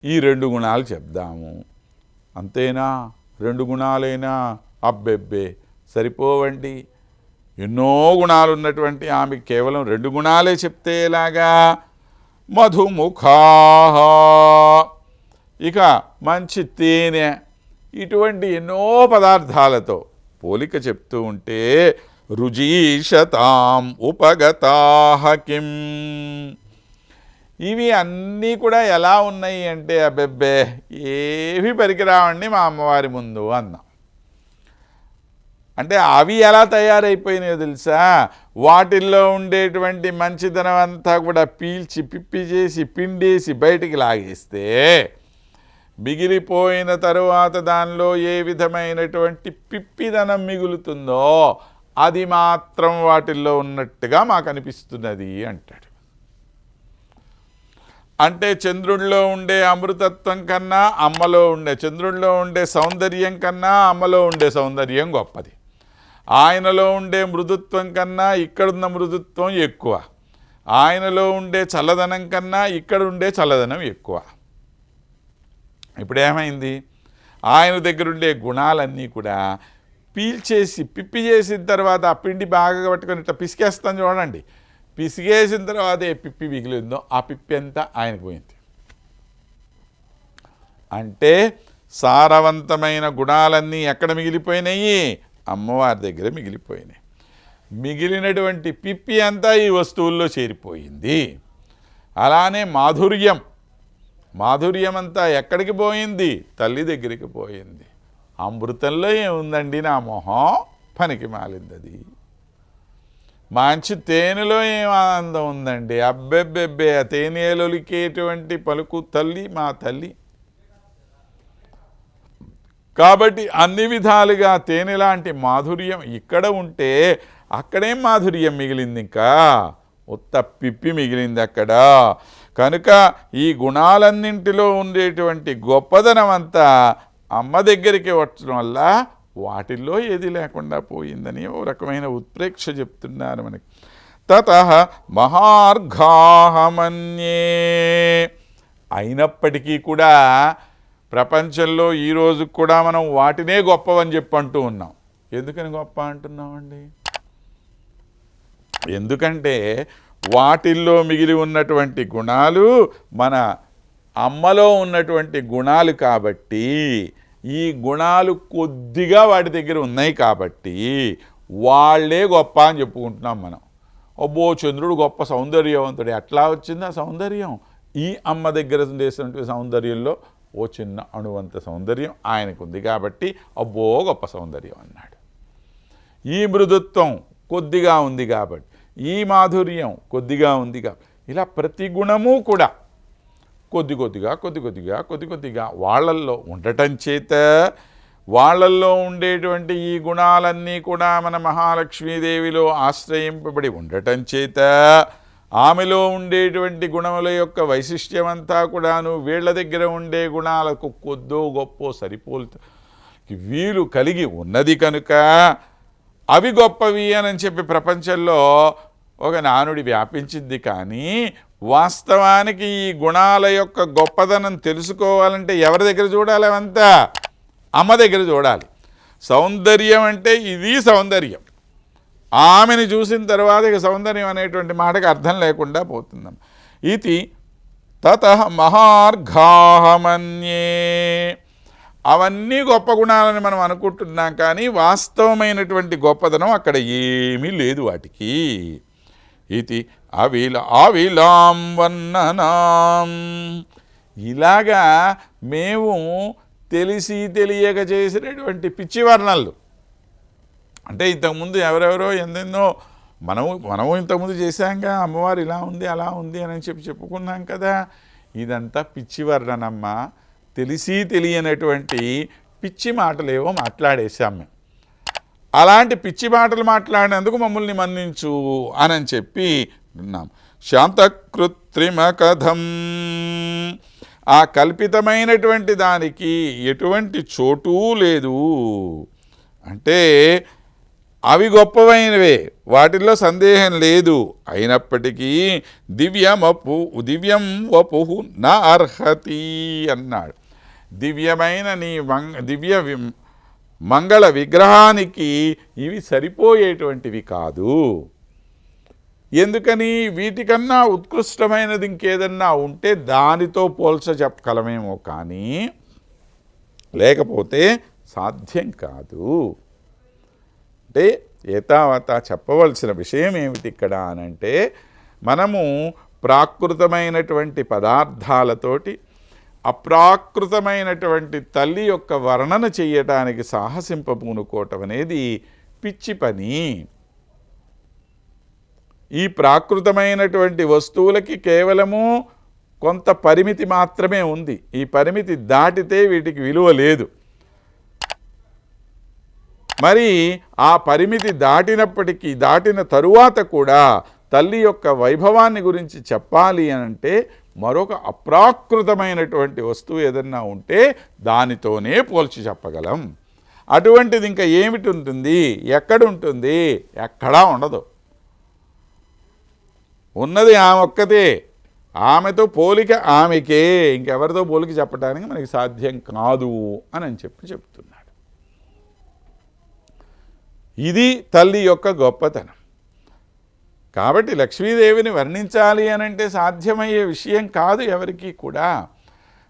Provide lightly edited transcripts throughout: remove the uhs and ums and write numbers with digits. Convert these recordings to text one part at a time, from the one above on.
ఈ 2 గుణాలు చెప్దాము. అంతేనా? 2 గుణాలైనా? అబ్బెబ్బే సరిపోవండి. ఎన్నో గుణాలు ఉన్నటువంటి ఆమెకు కేవలం 2 గుణాలే చెప్తే ఎలాగా? మధుముఖా, ఇక మంచి తేనె, ఇటువంటి ఎన్నో పదార్థాలతో పోలిక చెప్తూ ఉంటే రుజీషతాం ఉపగతాః కిం, ఇవి అన్నీ కూడా ఎలా ఉన్నాయి అంటే అబ్బెబ్బే ఏవి పనికిరావండి మా అమ్మవారి ముందు అన్నాం. అంటే అవి ఎలా తయారైపోయినాయో తెలుసా? వాటిల్లో ఉండేటువంటి మంచితనం అంతా కూడా పీల్చి పిప్పి చేసి పిండేసి బయటికి లాగేస్తే మిగిలిపోయిన తరువాత దానిలో ఏ విధమైనటువంటి పిప్పిదనం మిగులుతుందో అది మాత్రం వాటిల్లో ఉన్నట్టుగా మాకు అనిపిస్తున్నది అంటాడు. అంటే చంద్రుడిలో ఉండే అమృతత్వం కన్నా అమ్మలో ఉండే, చంద్రుడిలో ఉండే సౌందర్యం కన్నా అమ్మలో ఉండే సౌందర్యం గొప్పది. ఆయనలో ఉండే మృదుత్వం కన్నా ఇక్కడున్న మృదుత్వం ఎక్కువ. ఆయనలో ఉండే చల్లదనం కన్నా ఇక్కడ ఉండే చల్లదనం ఎక్కువ. ఇప్పుడు ఏమైంది? ఆయన దగ్గరుండే గుణాలన్నీ కూడా పీల్చేసి పిప్పి చేసిన తర్వాత ఆ పిండి బాగా పట్టుకొని ఇట్లా పిసికేస్తాను చూడండి. పిసిగేసిన తర్వాత ఏ పిప్పి మిగిలిందో ఆ పిప్పి అంతా ఆయనకు పోయింది. అంటే సారవంతమైన గుణాలన్నీ ఎక్కడ మిగిలిపోయినాయి? అమ్మవారి దగ్గర మిగిలిపోయినాయి. మిగిలినటువంటి పిప్పి అంతా ఈ వస్తువుల్లో చేరిపోయింది. అలానే మాధుర్యం అంతా ఎక్కడికి పోయింది? తల్లి దగ్గరికి పోయింది. అమృతంలో ఏముందండి నా మొహం? పనికి మాలింది. అది మంచి తేనెలో ఏం ఆనందం ఉందండి? అబ్బెబ్బెబ్బే ఆ తేనెలొలికేటువంటి పలుకు తల్లి మా తల్లి. కాబట్టి అన్ని విధాలుగా తేనె లాంటి మాధుర్యం ఇక్కడ ఉంటే అక్కడేం మాధుర్యం మిగిలింది? ఇంకా ఉత్త పిప్పి మిగిలింది అక్కడ. కనుక ఈ గుణాలన్నింటిలో ఉండేటువంటి గొప్పదనం అంతా అమ్మ దగ్గరికి వచ్చడం వల్ల వాటిల్లో ఏది లేకుండా పోయిందని ఓ రకమైన ఉత్ప్రేక్ష చెప్తున్నారు మనకి. తతః మహార్ఘాహమన్యే, అయినప్పటికీ కూడా ప్రపంచంలో ఈరోజు కూడా మనం వాటినే గొప్పవని చెప్పి అంటూ ఉన్నాం. ఎందుకని గొప్ప అంటున్నామండి? ఎందుకంటే వాటిల్లో మిగిలి ఉన్నటువంటి గుణాలు మన అమ్మలో ఉన్నటువంటి గుణాలు కాబట్టి, ఈ గుణాలు కొద్దిగా వాటి దగ్గర ఉన్నాయి కాబట్టి వాళ్ళే గొప్ప అని చెప్పుకుంటున్నాం మనం. అబ్బో చంద్రుడు గొప్ప సౌందర్యవంతుడు, ఎట్లా వచ్చింది ఆ సౌందర్యం? ఈ అమ్మ దగ్గర ఉండేటువంటి సౌందర్యంలో ఓ చిన్న అణువంత సౌందర్యం ఆయనకు ఉంది కాబట్టి అబ్బో గొప్ప సౌందర్యం అన్నాడు. ఈ మృదుత్వం కొద్దిగా ఉంది కాబట్టి, ఈ మాధుర్యం కొద్దిగా ఉంది కాబట్టి, ఇలా ప్రతి గుణము కూడా కొద్ది కొద్దిగా వాళ్ళల్లో ఉండటం చేత, వాళ్ళల్లో ఉండేటువంటి ఈ గుణాలన్నీ కూడా మన మహాలక్ష్మీదేవిలో ఆశ్రయింపబడి ఉండటం చేత, ఆమెలో ఉండేటువంటి గుణముల యొక్క వైశిష్ట్యమంతా కూడాను వీళ్ళ దగ్గర ఉండే గుణాలకు కొద్దో గొప్పో సరిపోల్తూ వీలు కలిగి ఉన్నది కనుక అవి గొప్పవి అని చెప్పి ప్రపంచంలో ఒక నానుడి వ్యాపించింది. కానీ వాస్తవానికి ఈ గుణాల యొక్క గొప్పదనం తెలుసుకోవాలంటే ఎవరి దగ్గర చూడాలి? అవంతా అమ్మ దగ్గర చూడాలి. సౌందర్యం అంటే ఇది సౌందర్యం. ఆమెను చూసిన తర్వాత ఇక సౌందర్యం అనేటువంటి మాటకి అర్థం లేకుండా పోతుందమ్మ. ఇది తతః మహార్ఘాహమన్యే, అవన్నీ గొప్ప గుణాలని మనం అనుకుంటున్నాం కానీ వాస్తవమైనటువంటి గొప్పదనం అక్కడ ఏమీ లేదు వాటికి. ఇది అవిలాం వర్ణనాం, ఇలాగా మేము తెలిసి తెలియక చేసినటువంటి పిచ్చి వర్ణనలు. అంటే ఇంతకుముందు ఎవరెవరో ఎందెన్నో మనము ఇంతకుముందు చేశాంగా, అమ్మవారు ఇలా ఉంది అలా ఉంది అని చెప్పుకున్నాం కదా. ఇదంతా పిచ్చి వర్ణనమ్మ. తెలిసి తెలియనటువంటి పిచ్చి మాటలేవో మాట్లాడేశాం మేము. అలాంటి పిచ్చి మాటలు మాట్లాడినందుకు మమ్మల్ని మన్నించు అని చెప్పి ఉన్నాం. శాంతకృత్రిమ కథం, ఆ కల్పితమైనటువంటి దానికి ఎటువంటి చోటు లేదు. అంటే అవి గొప్పవైనవే, వాటిల్లో సందేహం లేదు. అయినప్పటికీ దివ్యం వపు నా అర్హతి అన్నాడు. దివ్యమైన నీ మంగళ విగ్రహానికి ఇవి సరిపోయేటువంటివి కాదు. ఎందుకని? వీటికన్నా ఉత్కృష్టమైనది ఇంకేదన్నా ఉంటే దానితో పోల్చ చెప్పగలమేమో, కానీ లేకపోతే సాధ్యం కాదు. అంటే ఏతావత చెప్పవలసిన విషయం ఏమిటి ఇక్కడ అనంటే, మనము ప్రాకృతమైనటువంటి పదార్థాలతోటి అప్రాకృతమైనటువంటి తల్లి యొక్క వర్ణన చేయటానికి సాహసింపబూనుకోవటం అనేది పిచ్చి పని. ఈ ప్రాకృతమైనటువంటి వస్తువులకి కేవలము కొంత పరిమితి మాత్రమే ఉంది. ఈ పరిమితి దాటితే వీటికి విలువ లేదు. మరి ఆ పరిమితి దాటిన తరువాత కూడా తల్లి యొక్క వైభవాన్ని గురించి చెప్పాలి అనంటే మరొక అప్రాకృతమైనటువంటి వస్తువు ఏదన్నా ఉంటే దానితోనే పోల్చి చెప్పగలం. అటువంటిది ఇంకా ఏమిటి ఉంటుంది? ఎక్కడుంటుంది? ఎక్కడా ఉండదు. ఉన్నది ఆమె ఒక్కతే. ఆమెతో పోలిక ఆమెకే, ఇంకెవరితో పోలిక చెప్పడానికి మనకి సాధ్యం కాదు అని చెప్తున్నాడు. ఇది తల్లి యొక్క గొప్పతనం. కాబట్టి లక్ష్మీదేవిని వర్ణించాలి అనంటే సాధ్యమయ్యే విషయం కాదు ఎవరికీ కూడా.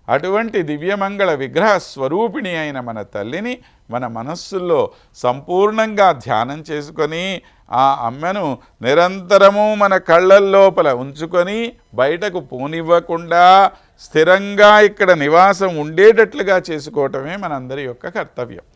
అటువంటి దివ్యమంగళ విగ్రహ స్వరూపిణి అయిన మన తల్లిని మన మనస్సుల్లో సంపూర్ణంగా ధ్యానం చేసుకొని ఆ అమ్మను నిరంతరము మన కళ్ళల్లోపల ఉంచుకొని బయటకు పోనివ్వకుండా స్థిరంగా ఇక్కడ నివాసం ఉండేటట్లుగా చేసుకోవటమే మనందరి యొక్క కర్తవ్యం.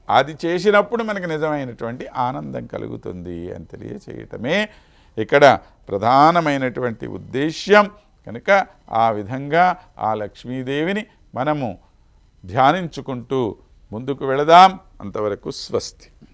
అది చేసినప్పుడు మనకు నిజమైనటువంటి ఆనందం కలుగుతుంది అని తెలియచేయటమే ఇక్కడ ప్రధానమైనటువంటి ఉద్దేశ్యం. కనుక ఆ విధంగా ఆ లక్ష్మీదేవిని మనము ధ్యానించుకుంటూ ముందుకు వెళదాం. అంతవరకు స్వస్తి.